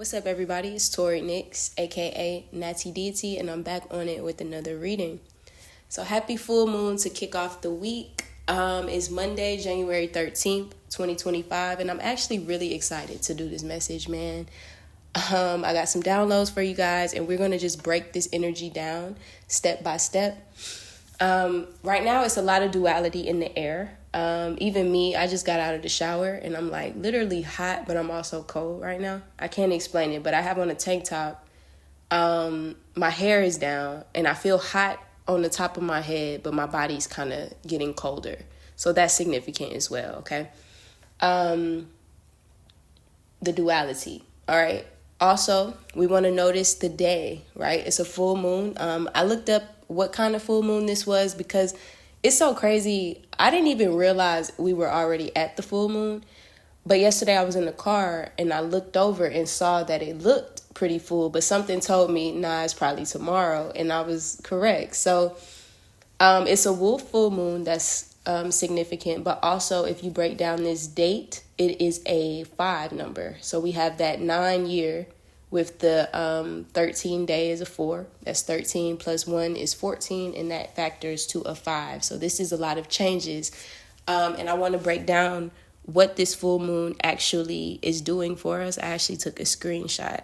What's up, everybody? It's Tori Nix, aka Natty Deity, and I'm back on it with another reading. So, happy full moon to kick off the week. It's Monday, January 13th, 2025, and I'm actually really excited to do this message, man. I got some downloads for you guys, and we're going to just break this energy down step by step. Right now, it's a lot of duality in the air. Even me, I just got out of the shower and I'm like literally hot, but I'm also cold right now. I can't explain it, but I have on a tank top. My hair is down and I feel hot on the top of my head, but my body's kind of getting colder. So that's significant as well, okay? The duality, all right? Also, we want to notice the day, right? It's a full moon. I looked up what kind of full moon this was because it's so crazy. I didn't even realize we were already at the full moon. But yesterday I was in the car and I looked over and saw that it looked pretty full. But something told me, nah, it's probably tomorrow. And I was correct. So it's a wolf full moon that's significant. But also, if you break down this date, it is a 5 number. So we have that 9 year with the 13 day is a 4. That's 13 plus 1 is 14, and that factors to a 5. So this is a lot of changes. And I want to break down what this full moon actually is doing for us. I actually took a screenshot.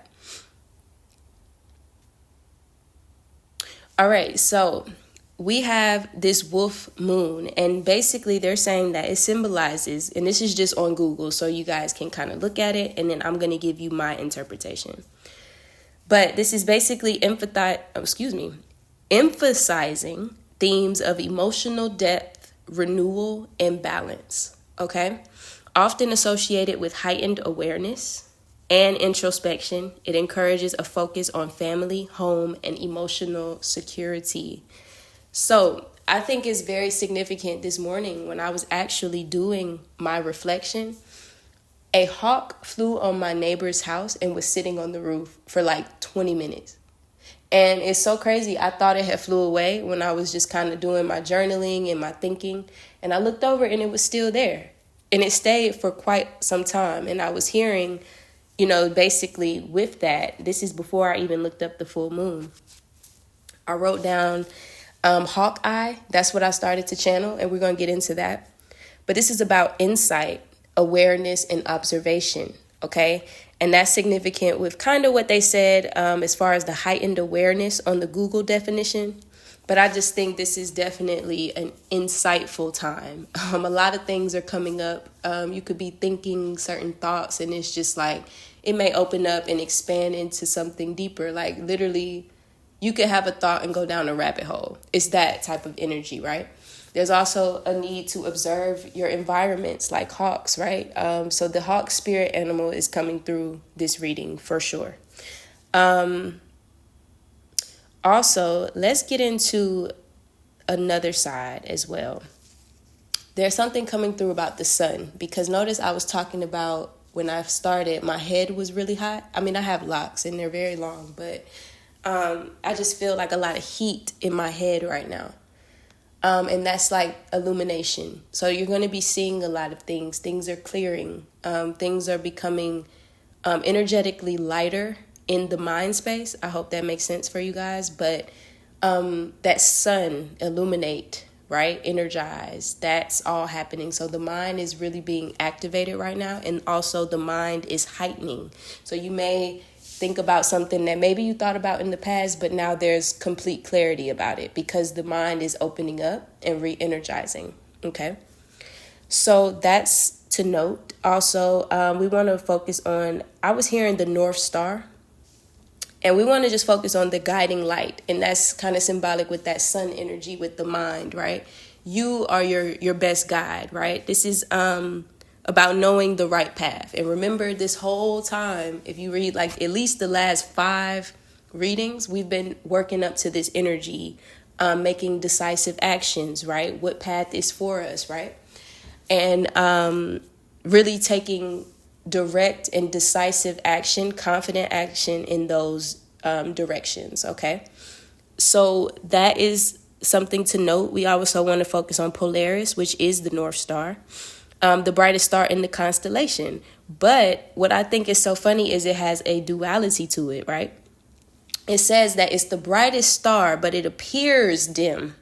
All right, so we have this wolf moon, and basically they're saying that it symbolizes, and this is just on Google, so you guys can kind of look at it, and then I'm going to give you my interpretation. But this is basically emphasizing themes of emotional depth, renewal, and balance, okay? Often associated with heightened awareness and introspection, it encourages a focus on family, home, and emotional security. So I think it's very significant this morning when I was actually doing my reflection. A hawk flew on my neighbor's house and was sitting on the roof for like 20 minutes. And it's so crazy. I thought it had flew away when I was just kind of doing my journaling and my thinking. And I looked over and it was still there. And it stayed for quite some time. And I was hearing, basically with that, this is before I even looked up the full moon. I wrote down Hawkeye. That's what I started to channel. And we're going to get into that. But this is about insight, awareness, and observation, okay? And that's significant with kind of what they said as far as the heightened awareness on the Google definition. But I just think this is definitely an insightful time. A lot of things are coming up. You could be thinking certain thoughts, and it's just like it may open up and expand into something deeper. Like literally, you could have a thought and go down a rabbit hole. It's that type of energy, right? There's also a need to observe your environments like hawks, right? So the hawk spirit animal is coming through this reading for sure. Also, let's get into another side as well. There's something coming through about the sun, because notice I was talking about when I started, my head was really hot. I mean, I have locks and they're very long, but I just feel like a lot of heat in my head right now. And that's like illumination. So you're going to be seeing a lot of things. Things are clearing. Things are becoming energetically lighter in the mind space. I hope that makes sense for you guys. But that sun, illuminate, right? Energize. That's all happening. So the mind is really being activated right now. And also the mind is heightening. So you may think about something that maybe you thought about in the past, but now there's complete clarity about it because the mind is opening up and re-energizing, okay? So that's to note. Also, we want to focus on, I was hearing the North Star, and we want to just focus on the guiding light, and that's kind of symbolic with that sun energy with the mind, right? You are your best guide, right? This is about knowing the right path. And remember, this whole time, if you read like at least the last 5 readings, we've been working up to this energy, making decisive actions, right? What path is for us, right? And really taking direct and decisive action, confident action in those directions, okay? So that is something to note. We also want to focus on Polaris, which is the North Star. the brightest star in the constellation. But what I think is so funny is it has a duality to it, right? It says that it's the brightest star, but it appears dim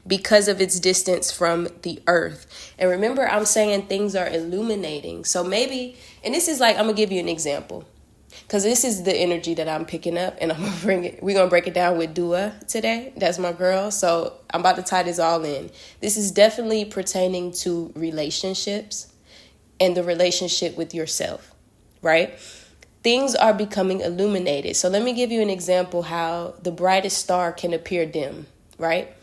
because of its distance from the earth. And remember, I'm saying things are illuminating. So maybe, and this is like, I'm going to give you an example, because this is the energy that I'm picking up, and we're going to break it down with Dua today. That's my girl. So I'm about to tie this all in. This is definitely pertaining to relationships and the relationship with yourself, right? Things are becoming illuminated. So let me give you an example how the brightest star can appear dim, right?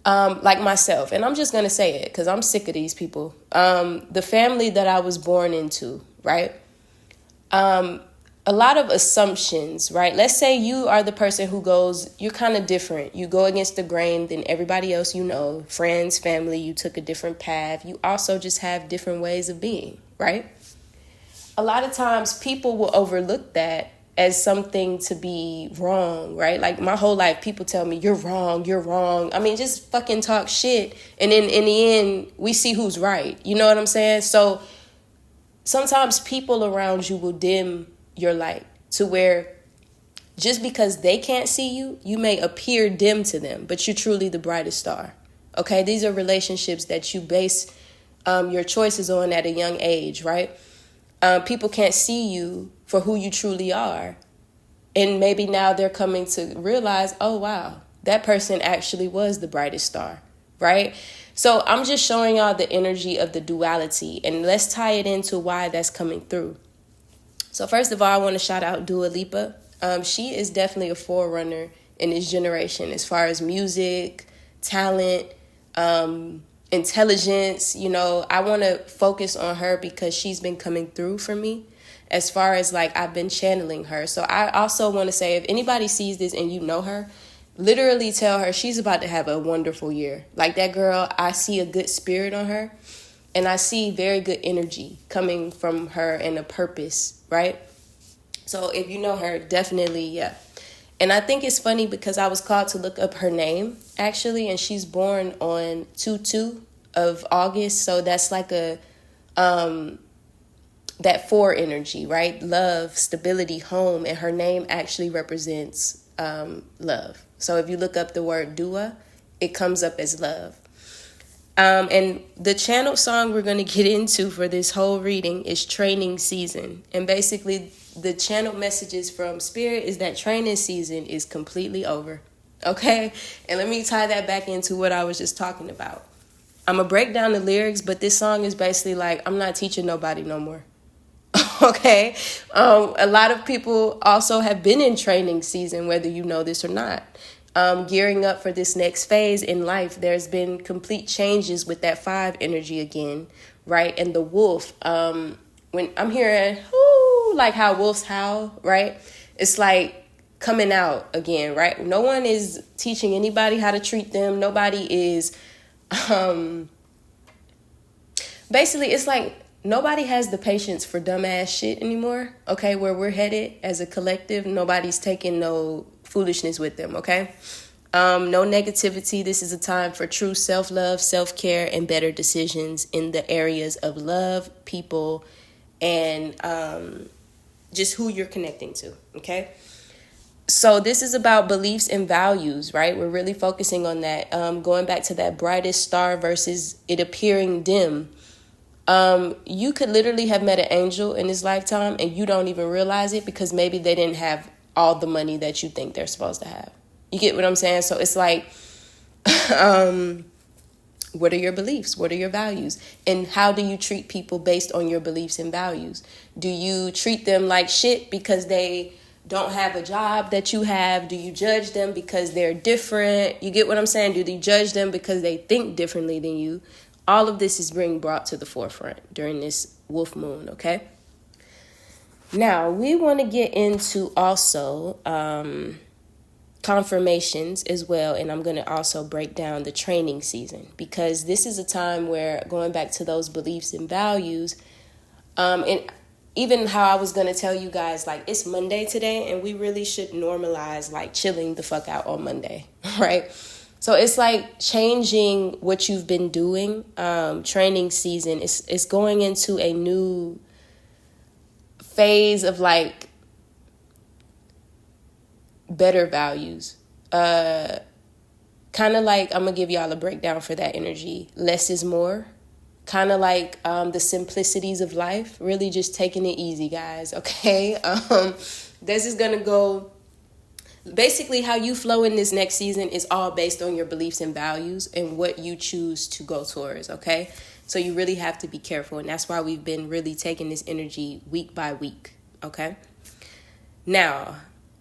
Like myself, and I'm just going to say it because I'm sick of these people. The family that I was born into, right? A lot of assumptions, right? Let's say you are the person who goes, you're kind of different. You go against the grain than everybody else you know, friends, family, you took a different path. You also just have different ways of being, right? A lot of times people will overlook that as something to be wrong, right? Like my whole life, people tell me, you're wrong, you're wrong. I mean, just fucking talk shit. And then in the end, we see who's right. You know what I'm saying? So sometimes people around you will dim your light to where just because they can't see you, you may appear dim to them, but you're truly the brightest star. Okay? These are relationships that you base your choices on at a young age, right? People can't see you for who you truly are. And maybe now they're coming to realize, oh, wow, that person actually was the brightest star, right? So I'm just showing y'all the energy of the duality, and let's tie it into why that's coming through. So first of all, I want to shout out Dua Lipa. She is definitely a forerunner in this generation as far as music, talent, intelligence. You know, I want to focus on her because she's been coming through for me as far as like I've been channeling her. So I also want to say, if anybody sees this and you know her, literally tell her she's about to have a wonderful year. Like that girl, I see a good spirit on her, and I see very good energy coming from her and a purpose, right? So if you know her, definitely, yeah. And I think it's funny because I was called to look up her name, actually, and she's born on 2/2 of August. So that's like a, that 4 energy, right? Love, stability, home, and her name actually represents love. So if you look up the word Dua, it comes up as love. And the channeled song we're going to get into for this whole reading is Training Season. And basically, the channeled messages from Spirit is that training season is completely over. Okay? And let me tie that back into what I was just talking about. I'm going to break down the lyrics, but this song is basically like, I'm not teaching nobody no more. Okay? A lot of people also have been in training season, whether you know this or not. Gearing up for this next phase in life, there's been complete changes with that 5 energy again, right? And the wolf, when I'm hearing, like how wolves howl, right? It's like coming out again, right? No one is teaching anybody how to treat them. Nobody is, basically, it's like nobody has the patience for dumbass shit anymore, okay? Where we're headed as a collective, nobody's taking no foolishness with them, okay? No negativity. This is a time for true self-love, self-care, and better decisions in the areas of love, people, and just who you're connecting to, okay? So this is about beliefs and values, right? We're really focusing on that. Going back to that brightest star versus it appearing dim. You could literally have met an angel in this lifetime and you don't even realize it because maybe they didn't have all the money that you think they're supposed to have. You get what I'm saying? So it's like, what are your beliefs? What are your values? And how do you treat people based on your beliefs and values? Do you treat them like shit because they don't have a job that you have? Do you judge them because they're different? You get what I'm saying? Do you judge them because they think differently than you? All of this is being brought to the forefront during this wolf moon, okay? Now, we want to get into also confirmations as well, and I'm going to also break down the training season because this is a time where, going back to those beliefs and values, and even how I was going to tell you guys, like, it's Monday today, and we really should normalize, like, chilling the fuck out on Monday, right? So it's like changing what you've been doing. Training season is going into a new phase of like better values. Kind of like, I'm going to give y'all a breakdown for that energy. Less is more. Kind of like the simplicities of life. Really just taking it easy, guys. Okay? This is going to go... Basically, how you flow in this next season is all based on your beliefs and values and what you choose to go towards, okay? So you really have to be careful, and that's why we've been really taking this energy week by week, okay? Now,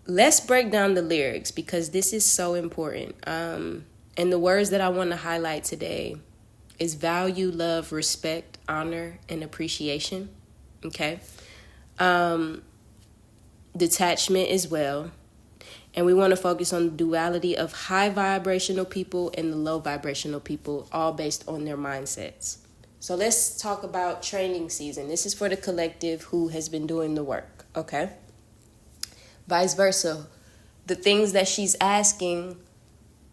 let's break down the lyrics because this is so important. And the words that I want to highlight today is value, love, respect, honor, and appreciation, okay? Detachment as well. And we want to focus on the duality of high vibrational people and the low vibrational people, all based on their mindsets. So let's talk about training season. This is for the collective who has been doing the work, okay? Vice versa. The things that she's asking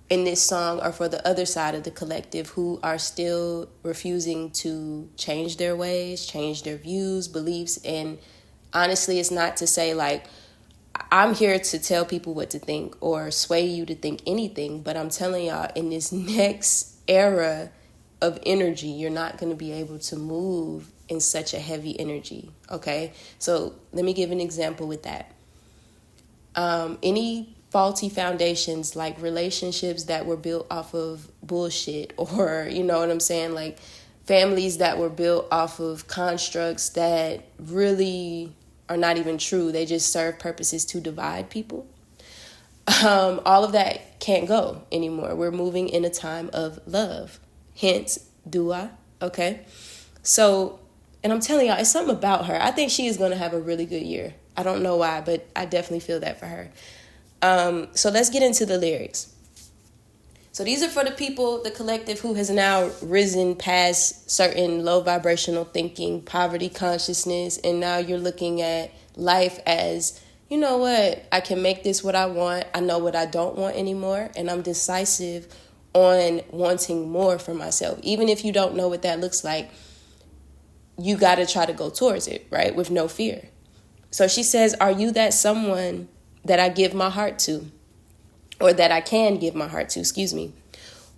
in this song are for the other side of the collective who are still refusing to change their ways, change their views, beliefs. And honestly, it's not to say like, I'm here to tell people what to think or sway you to think anything, but I'm telling y'all, in this next era of energy, you're not going to be able to move in such a heavy energy, okay? So let me give an example with that. Any faulty foundations, like relationships that were built off of bullshit, or, you know what I'm saying, like families that were built off of constructs that really are not even true. They just serve purposes to divide people. All of that can't go anymore. We're moving in a time of love. Hence, dua. Okay? So, and I'm telling y'all, it's something about her. I think she is going to have a really good year. I don't know why, but I definitely feel that for her. So let's get into the lyrics. So these are for the people, the collective who has now risen past certain low vibrational thinking, poverty consciousness, and now you're looking at life as, you know what, I can make this what I want. I know what I don't want anymore, and I'm decisive on wanting more for myself. Even if you don't know what that looks like, you got to try to go towards it, right, with no fear. So she says, are you that someone that I give my heart to? Or that I can give my heart to, excuse me.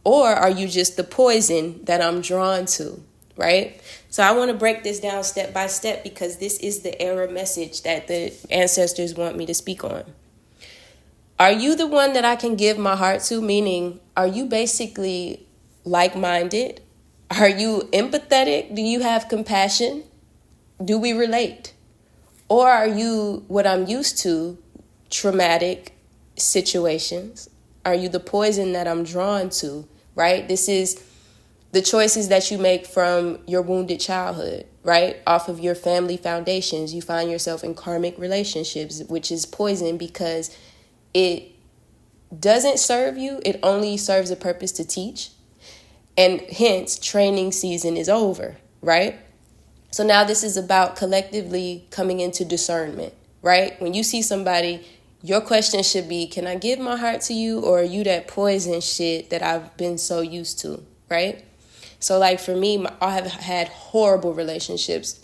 Or are you just the poison that I'm drawn to, right? So I want to break this down step by step because this is the error message that the ancestors want me to speak on. Are you the one that I can give my heart to? Meaning, are you basically like-minded? Are you empathetic? Do you have compassion? Do we relate? Or are you what I'm used to, traumatic situations? Are you the poison that I'm drawn to, right? This is the choices that you make from your wounded childhood, right? Off of your family foundations, you find yourself in karmic relationships, which is poison because it doesn't serve you. It only serves a purpose to teach. And hence, training season is over, right? So now this is about collectively coming into discernment, right? When you see somebody, your question should be, can I give my heart to you, or are you that poison shit that I've been so used to, right? So like for me, I have had horrible relationships,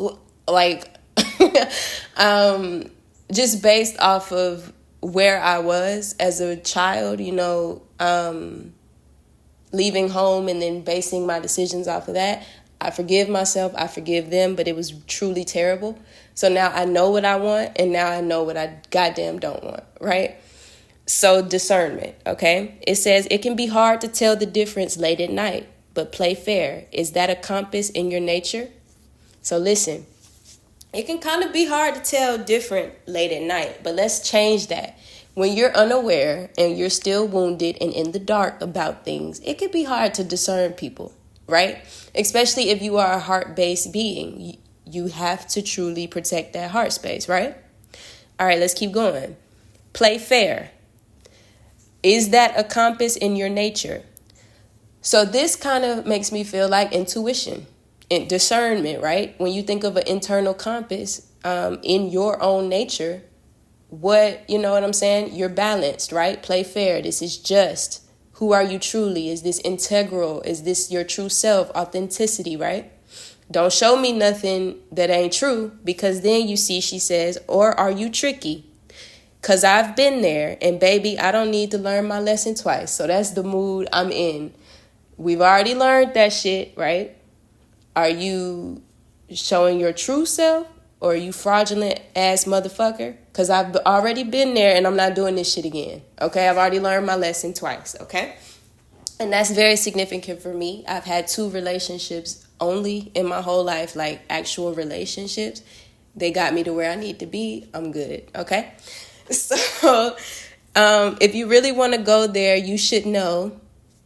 like just based off of where I was as a child, you know, leaving home and then basing my decisions off of that. I forgive myself, I forgive them, but it was truly terrible. So now I know what I want, and now I know what I goddamn don't want, right? So discernment, okay? It says, it can be hard to tell the difference late at night, but play fair. Is that a compass in your nature? So listen, it can kind of be hard to tell different late at night, but let's change that. When you're unaware and you're still wounded and in the dark about things, it can be hard to discern people, right? Especially if you are a heart-based being. You have to truly protect that heart space, right? All right, let's keep going. Play fair. Is that a compass in your nature? So this kind of makes me feel like intuition and discernment, right? When you think of an internal compass in your own nature, you know what I'm saying? You're balanced, right? Play fair. This is just. Who are you truly? Is this integral? Is this your true self? Authenticity, right? Don't show me nothing that ain't true, because then you see, she says, or are you tricky? Because I've been there, and baby, I don't need to learn my lesson twice. So that's the mood I'm in. We've already learned that shit, right? Are you showing your true self, or are you fraudulent ass motherfucker? Because I've already been there, and I'm not doing this shit again, okay? I've already learned my lesson twice, okay? And that's very significant for me. I've had 2 relationships only in my whole life, like actual relationships. They got me to where I need to be. I'm good, okay? So if you really want to go there, you should know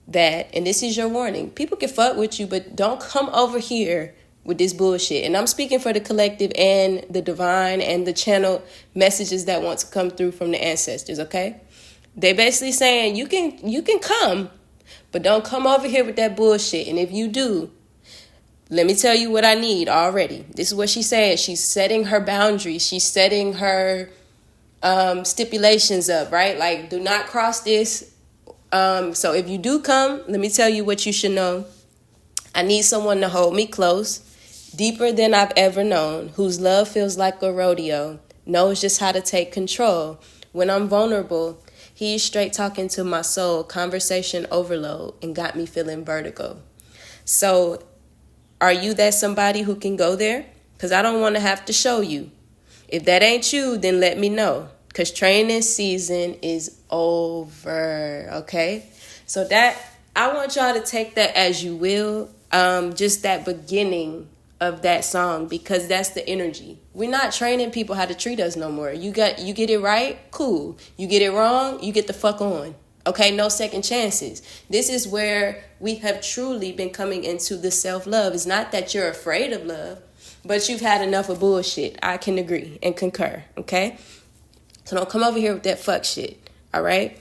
that, and this is your warning, people can fuck with you, but don't come over here with this bullshit. And I'm speaking for the collective and the divine and the channel messages that want to come through from the ancestors, okay? They basically saying you can come, but don't come over here with that bullshit. And if you do, let me tell you what I need already. This is what she's saying. She's setting her boundaries. She's setting her stipulations up, right? Like, do not cross this. So if you do come, let me tell you what you should know. I need someone to hold me close, deeper than I've ever known, whose love feels like a rodeo, knows just how to take control. When I'm vulnerable, he's straight talking to my soul, conversation overload, and got me feeling vertigo. So are you that somebody who can go there? Because I don't want to have to show you. If that ain't you, then let me know, because training season is over, okay? So that, I want y'all to take that as you will, just that beginning of that song, because that's the energy. We're not training people how to treat us no more. You get it right, cool. You get it wrong, you get the fuck on, okay? No second chances. This is where we have truly been coming into the self-love. It's not that you're afraid of love, but you've had enough of bullshit. I can agree and concur, okay? So don't come over here with that fuck shit, all right?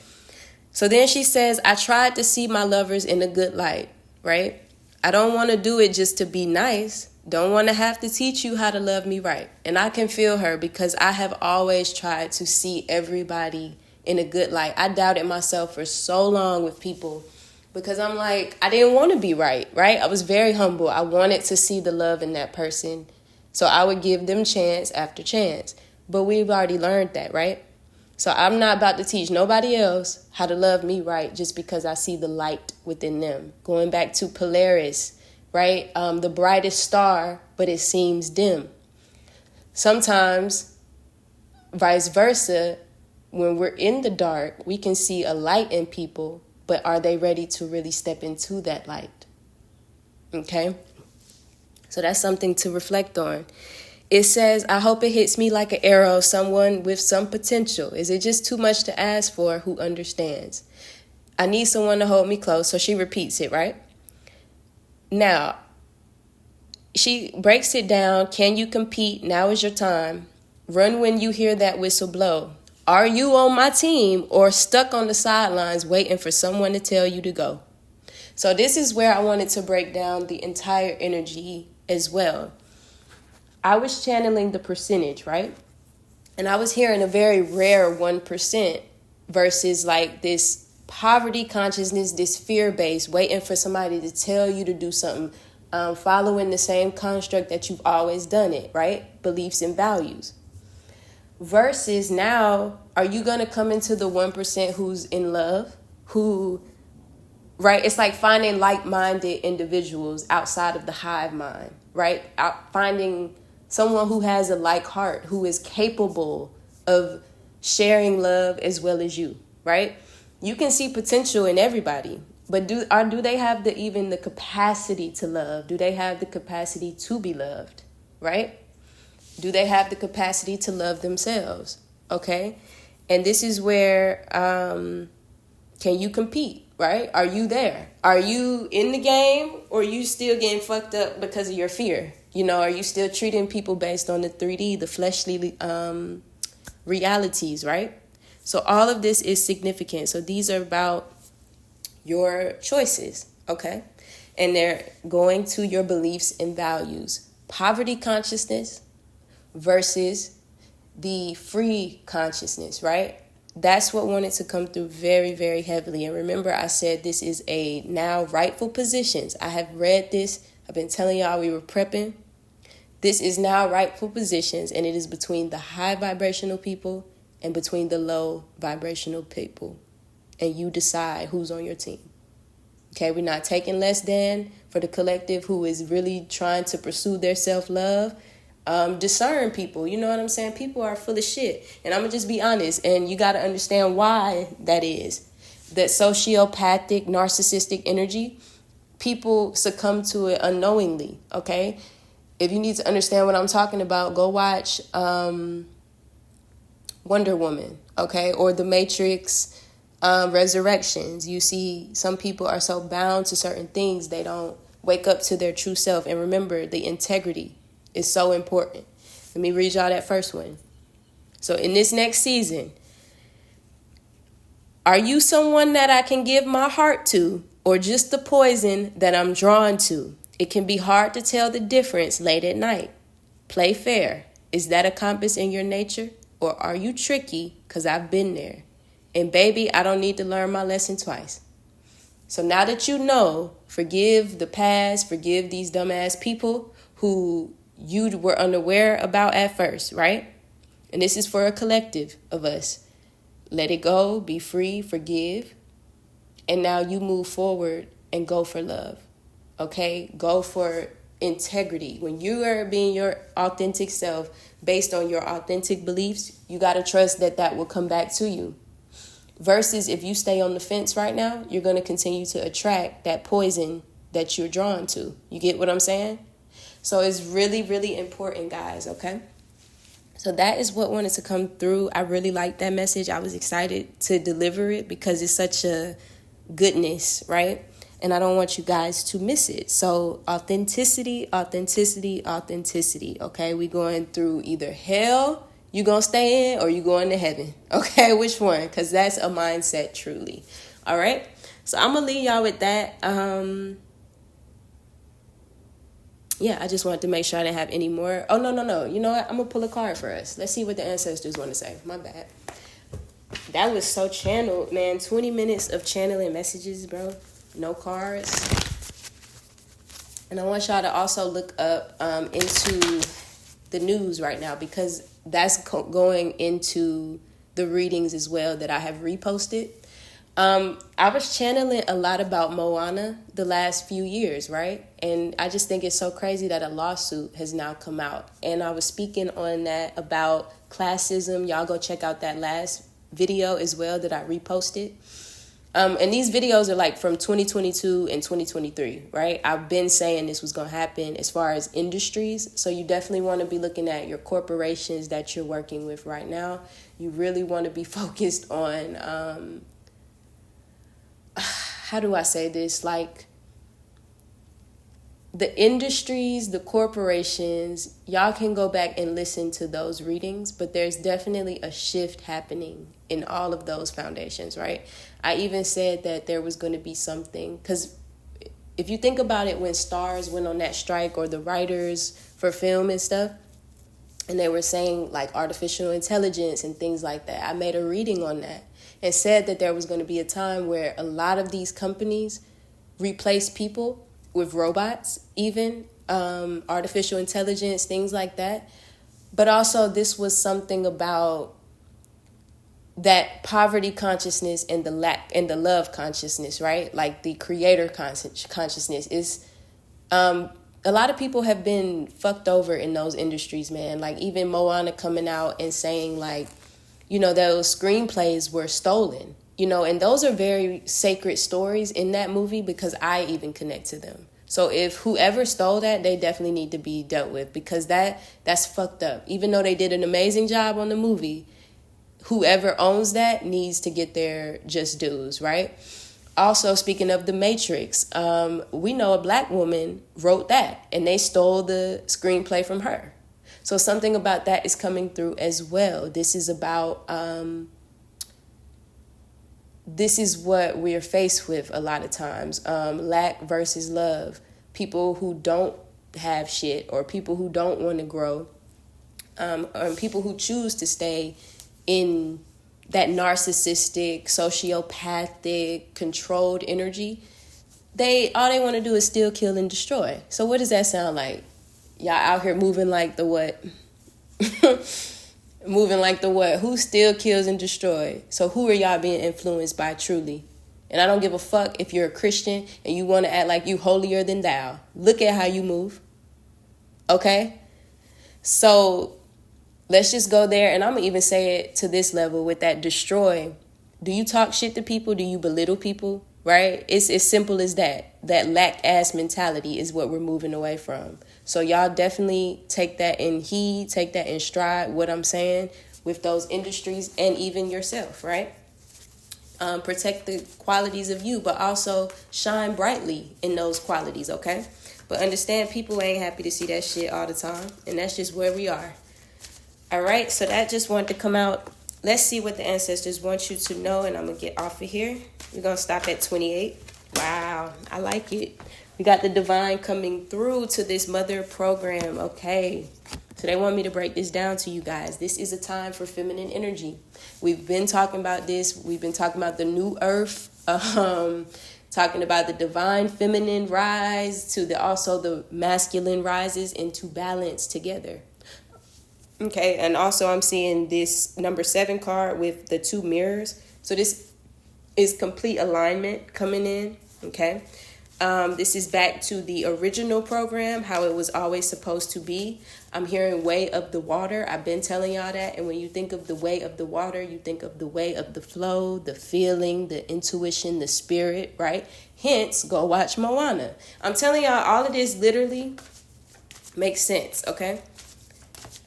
So then she says, I tried to see my lovers in a good light, right? I don't want to do it just to be nice. Don't want to have to teach you how to love me right. And I can feel her, because I have always tried to see everybody in a good light. I doubted myself for so long with people, because I'm like, I didn't want to be right? I was very humble. I wanted to see the love in that person. So I would give them chance after chance. But we've already learned that, right? So I'm not about to teach nobody else how to love me right just because I see the light within them. Going back to Polaris, right? The brightest star, but it seems dim. Sometimes, vice versa, when we're in the dark, we can see a light in people, but are they ready to really step into that light? Okay? So that's something to reflect on. It says, I hope it hits me like an arrow, someone with some potential. Is it just too much to ask for who understands? I need someone to hold me close. So she repeats it, right? Now, she breaks it down. Can you compete? Now is your time. Run when you hear that whistle blow. Are you on my team or stuck on the sidelines waiting for someone to tell you to go? So this is where I wanted to break down the entire energy as well. I was channeling the percentage, right? And I was hearing a very rare 1% versus like this poverty consciousness, this fear-based, waiting for somebody to tell you to do something, following the same construct that you've always done it, right? Beliefs and values. Versus now, are you going to come into the 1% who's in love, who, right? It's like finding like-minded individuals outside of the hive mind, right? Finding someone who has a like heart, who is capable of sharing love as well as you, right? You can see potential in everybody, but do they have the capacity to love? Do they have the capacity to be loved, right? Do they have the capacity to love themselves, okay? And this is where, can you compete, right? Are you there? Are you in the game, or are you still getting fucked up because of your fear? You know, are you still treating people based on the 3D, the fleshly realities, right? So all of this is significant. So these are about your choices, okay? And they're going to your beliefs and values. Poverty consciousness versus the free consciousness, right? that's what wanted to come through very, very heavily. And remember, I said this is a now rightful positions. I have read this. I've been telling y'all we were prepping. This is now rightful positions, and it is between the high vibrational people and between the low vibrational people. And you decide who's on your team. Okay, we're not taking less than for the collective who is really trying to pursue their self-love. Discern people, you know what I'm saying? People are full of shit. And I'm going to just be honest, and you got to understand why that is. That sociopathic, narcissistic energy, people succumb to it unknowingly, okay? If you need to understand what I'm talking about, go watch Wonder Woman, okay? Or The Matrix Resurrections. You see some people are so bound to certain things, they don't wake up to their true self. And remember, the integrity is so important. Let me read y'all that first one. So in this next season, are you someone that I can give my heart to, or just the poison that I'm drawn to? It can be hard to tell the difference late at night. Play fair. Is that a compass in your nature? Or are you tricky? Because I've been there. And baby, I don't need to learn my lesson twice. So now that you know, forgive the past, forgive these dumbass people who you were unaware about at first, right? And this is for a collective of us. Let it go, be free, forgive. And now you move forward and go for love. Okay? Go for integrity. When you are being your authentic self based on your authentic beliefs, you got to trust that that will come back to you. Versus if you stay on the fence right now, you're going to continue to attract that poison that you're drawn to. You get what I'm saying? So it's really, really important, guys, okay? So that is what wanted to come through. I really liked that message. I was excited to deliver it because it's such a goodness, right? And I don't want you guys to miss it. So authenticity, authenticity, authenticity, okay? We going through either hell, you going to stay in, or you going to heaven, okay? Which one? Because that's a mindset, truly, all right? So I'm going to leave y'all with that. Yeah, I just wanted to make sure I didn't have any more. Oh, no. You know what? I'm going to pull a card for us. Let's see what the ancestors want to say. My bad. That was so channeled, man. 20 minutes of channeling messages, bro. No cards. And I want y'all to also look up into the news right now, because that's going into the readings as well that I have reposted. I was channeling a lot about Moana the last few years, right? And I just think it's so crazy that a lawsuit has now come out. And I was speaking on that about classism. Y'all go check out that last video as well that I reposted. And these videos are like from 2022 and 2023, right? I've been saying this was going to happen as far as industries. So you definitely want to be looking at your corporations that you're working with right now. You really want to be focused on... how do I say this? Like the industries, the corporations, y'all can go back and listen to those readings, but there's definitely a shift happening in all of those foundations, right? I even said that there was going to be something, because if you think about it, when stars went on that strike, or the writers for film and stuff, and they were saying like artificial intelligence and things like that, I made a reading on that and said that there was going to be a time where a lot of these companies replace people with robots, even artificial intelligence, things like that. But also this was something about that poverty consciousness and the lack and the love consciousness, right? Like the creator consciousness is... a lot of people have been fucked over in those industries, man. Like even Moana coming out and saying like, you know, those screenplays were stolen, you know, and those are very sacred stories in that movie because I even connect to them. So if whoever stole that, they definitely need to be dealt with, because that's fucked up. Even though they did an amazing job on the movie, whoever owns that needs to get their just dues, right? Also, speaking of The Matrix, we know a black woman wrote that, and they stole the screenplay from her. So something about that is coming through as well. This is about, this is what we're faced with a lot of times. Lack versus love. People who don't have shit, or people who don't want to grow, or people who choose to stay in that narcissistic, sociopathic, controlled energy, all they want to do is steal, kill, and destroy. So what does that sound like? Y'all out here moving like the what? Moving like the what? Who still kills and destroy? So who are y'all being influenced by truly? And I don't give a fuck if you're a Christian and you want to act like you holier than thou. Look at how you move. Okay? So let's just go there. And I'm going to even say it to this level with that destroy. Do you talk shit to people? Do you belittle people? Right? It's as simple as that. That lack ass mentality is what we're moving away from. So y'all definitely take that in heed, take that in stride, what I'm saying with those industries and even yourself, right? Protect the qualities of you, but also shine brightly in those qualities, okay? But understand people ain't happy to see that shit all the time, and that's just where we are. All right, so that just wanted to come out. Let's see what the ancestors want you to know, and I'm going to get off of here. We're going to stop at 28. Wow, I like it. We got the divine coming through to this mother program, okay? So they want me to break this down to you guys. This is a time for feminine energy. We've been talking about this. We've been talking about the new earth, talking about the divine feminine rise to also the masculine rises into balance together. Okay, and also I'm seeing this number 7 card with the 2 mirrors. So this is complete alignment coming in, okay? This is back to the original program, how it was always supposed to be. I'm hearing way of the water. I've been telling y'all that. And when you think of the way of the water, you think of the way of the flow, the feeling, the intuition, the spirit, right? Hence, go watch Moana. I'm telling y'all, all of this literally makes sense, okay?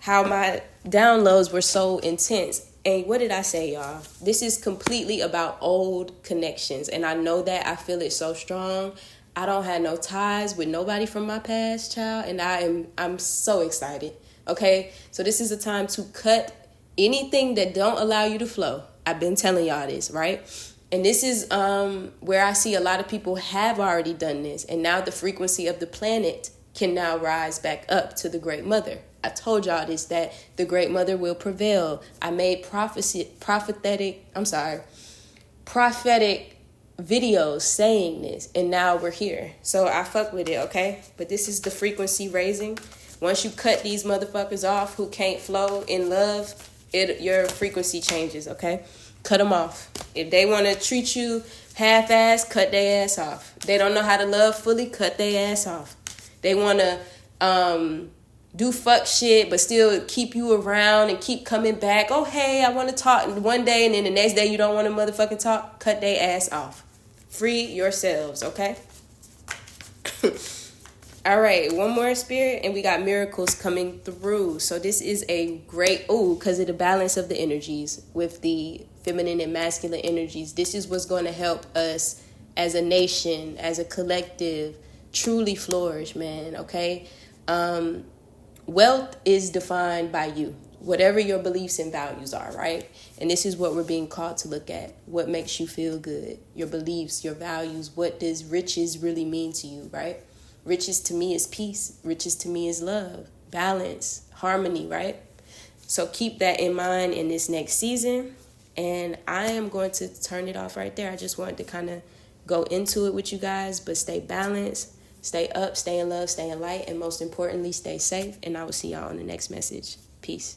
How my downloads were so intense. And what did I say, y'all? This is completely about old connections. And I know that. I feel it so strong. I don't have no ties with nobody from my past, child. And I'm so excited. Okay? So this is a time to cut anything that don't allow you to flow. I've been telling y'all this, right? And this is where I see a lot of people have already done this. And now the frequency of the planet can now rise back up to the Great Mother. I told y'all this, that the Great Mother will prevail. I made prophetic videos saying this, and now we're here. So I fuck with it, okay? But this is the frequency raising. Once you cut these motherfuckers off who can't flow in love, your frequency changes, okay? Cut them off. If they want to treat you half-ass, cut their ass off. They don't know how to love fully, cut their ass off. They want to do fuck shit, but still keep you around and keep coming back. Oh, hey, I want to talk one day, and then the next day you don't want to motherfucking talk. Cut their ass off. Free yourselves, okay? All right, one more spirit, and we got miracles coming through. So this is a great, because of the balance of the energies with the feminine and masculine energies. This is what's going to help us as a nation, as a collective, truly flourish, man, okay? Wealth is defined by you, whatever your beliefs and values are, right? And this is what we're being called to look at. What makes you feel good? Your beliefs, your values. What does riches really mean to you, right? Riches to me is peace. Riches to me is love, balance, harmony, right? So keep that in mind in this next season. And I am going to turn it off right there. I just wanted to kind of go into it with you guys, but stay balanced. Stay up, stay in love, stay in light, and most importantly, stay safe. And I will see y'all on the next message. Peace.